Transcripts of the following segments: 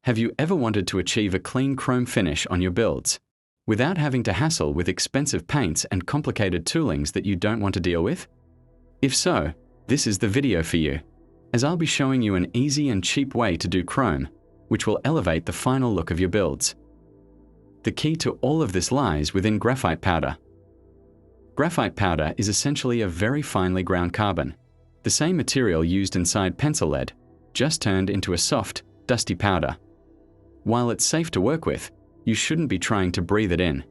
Have you ever wanted to achieve a clean chrome finish on your builds, without having to hassle with expensive paints and complicated toolings that you don't want to deal with? If so, this is the video for you, as I'll be showing you an easy and cheap way to do chrome, which will elevate the final look of your builds. The key to all of this lies within graphite powder. Graphite powder is essentially a very finely ground carbon, the same material used inside pencil lead, just turned into a soft, dusty powder. While it's safe to work with, you shouldn't be trying to breathe it in.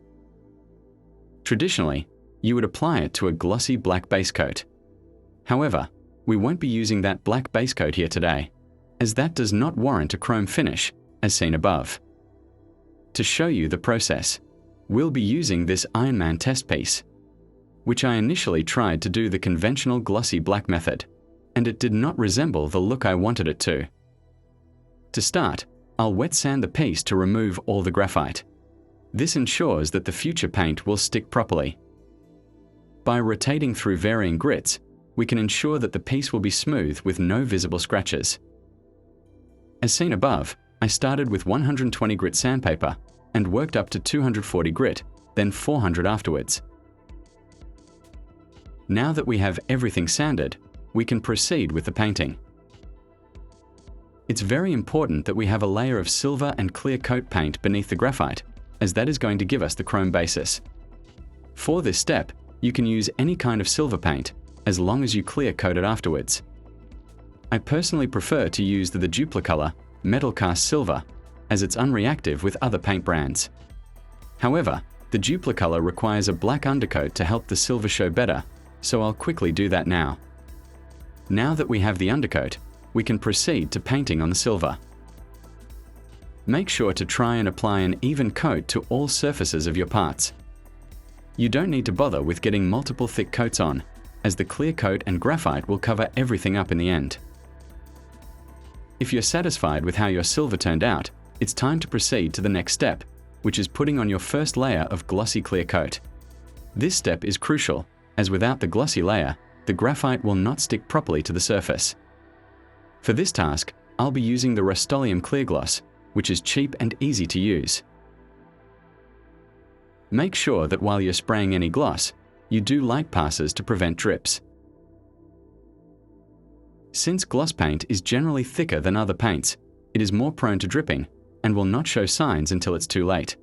Traditionally, you would apply it to a glossy black base coat. However, we won't be using that black base coat here today, as that does not warrant a chrome finish, as seen above. To show you the process, we'll be using this Iron Man test piece, which I initially tried to do the conventional glossy black method, and it did not resemble the look I wanted it to. To start, I'll wet sand the piece to remove all the graphite. This ensures that the future paint will stick properly. By rotating through varying grits, we can ensure that the piece will be smooth with no visible scratches. As seen above, I started with 120 grit sandpaper and worked up to 240 grit, then 400 afterwards. Now that we have everything sanded, we can proceed with the painting. It's very important that we have a layer of silver and clear coat paint beneath the graphite, as that is going to give us the chrome basis. For this step, you can use any kind of silver paint, as long as you clear coat it afterwards. I personally prefer to use the Duplicolor metalcast silver, as it's unreactive with other paint brands. However, the Duplicolor requires a black undercoat to help the silver show better, so I'll quickly do that now. Now that we have the undercoat, we can proceed to painting on the silver. Make sure to try and apply an even coat to all surfaces of your parts. You don't need to bother with getting multiple thick coats on, as the clear coat and graphite will cover everything up in the end. If you're satisfied with how your silver turned out, it's time to proceed to the next step, which is putting on your first layer of glossy clear coat. This step is crucial, as without the glossy layer, the graphite will not stick properly to the surface. For this task, I'll be using the Rustoleum Clear Gloss, which is cheap and easy to use. Make sure that while you're spraying any gloss, you do light passes to prevent drips. Since gloss paint is generally thicker than other paints, it is more prone to dripping and will not show signs until it's too late.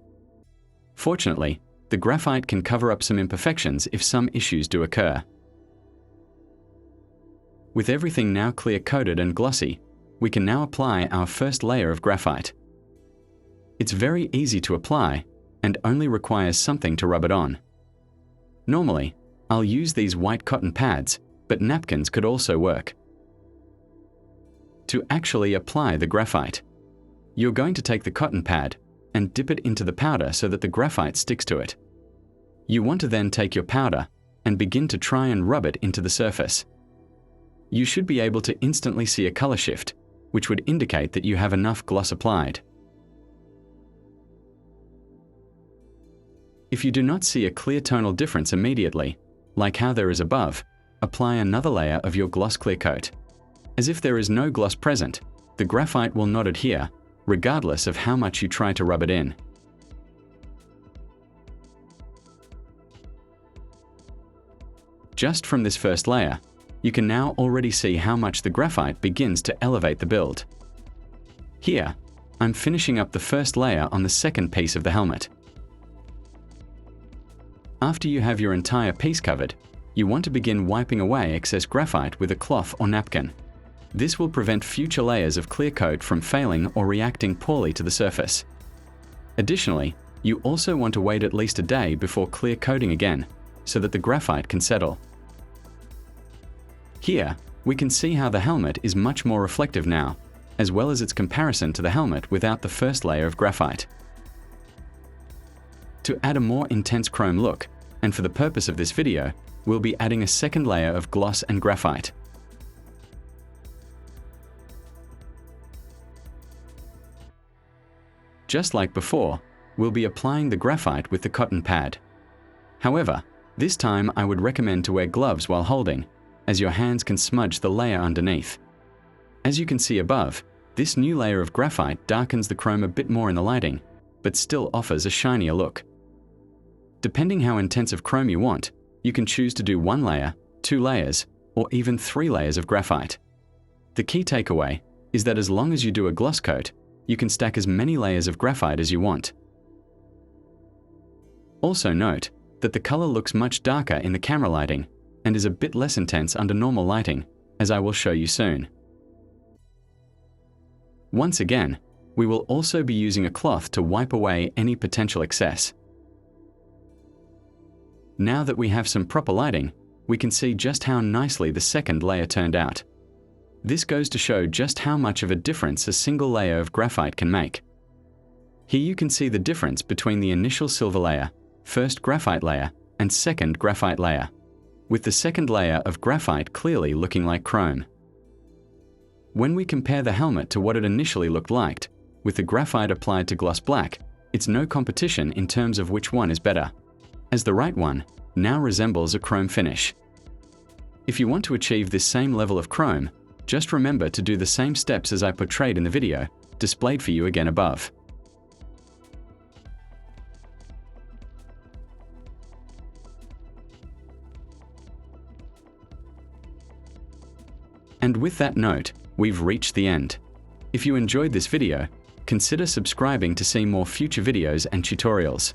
Fortunately, the graphite can cover up some imperfections if some issues do occur. With everything now clear coated and glossy, we can now apply our first layer of graphite. It's very easy to apply and only requires something to rub it on. Normally, I'll use these white cotton pads, but napkins could also work. To actually apply the graphite, you're going to take the cotton pad and dip it into the powder so that the graphite sticks to it. You want to then take your powder and begin to try and rub it into the surface. You should be able to instantly see a color shift, which would indicate that you have enough gloss applied. If you do not see a clear tonal difference immediately, like how there is above, apply another layer of your gloss clear coat. As if there is no gloss present, the graphite will not adhere, regardless of how much you try to rub it in. Just from this first layer, you can now already see how much the graphite begins to elevate the build. Here, I'm finishing up the first layer on the second piece of the helmet. After you have your entire piece covered, you want to begin wiping away excess graphite with a cloth or napkin. This will prevent future layers of clear coat from failing or reacting poorly to the surface. Additionally, you also want to wait at least a day before clear coating again, so that the graphite can settle. Here, we can see how the helmet is much more reflective now, as well as its comparison to the helmet without the first layer of graphite. To add a more intense chrome look, and for the purpose of this video, we'll be adding a second layer of gloss and graphite. Just like before, we'll be applying the graphite with the cotton pad. However, this time I would recommend to wear gloves while holding, as your hands can smudge the layer underneath. As you can see above, This new layer of graphite darkens the chrome a bit more in the lighting, but still offers a shinier look. Depending how intense of chrome you want, you can choose to do 1 layer, 2 layers, or even 3 layers of graphite. The key takeaway is that as long as you do a gloss coat, you can stack as many layers of graphite as you want. Also note that the color looks much darker in the camera lighting and is a bit less intense under normal lighting, as I will show you soon. Once again, we will also be using a cloth to wipe away any potential excess. Now that we have some proper lighting, we can see just how nicely the second layer turned out. This goes to show just how much of a difference a single layer of graphite can make. Here you can see the difference between the initial silver layer, first graphite layer, and second graphite layer, with the second layer of graphite clearly looking like chrome. When we compare the helmet to what it initially looked like, with the graphite applied to gloss black, it's no competition in terms of which one is better, as the right one now resembles a chrome finish. If you want to achieve this same level of chrome, just remember to do the same steps as I portrayed in the video, displayed for you again above. And with that note, we've reached the end. If you enjoyed this video, consider subscribing to see more future videos and tutorials.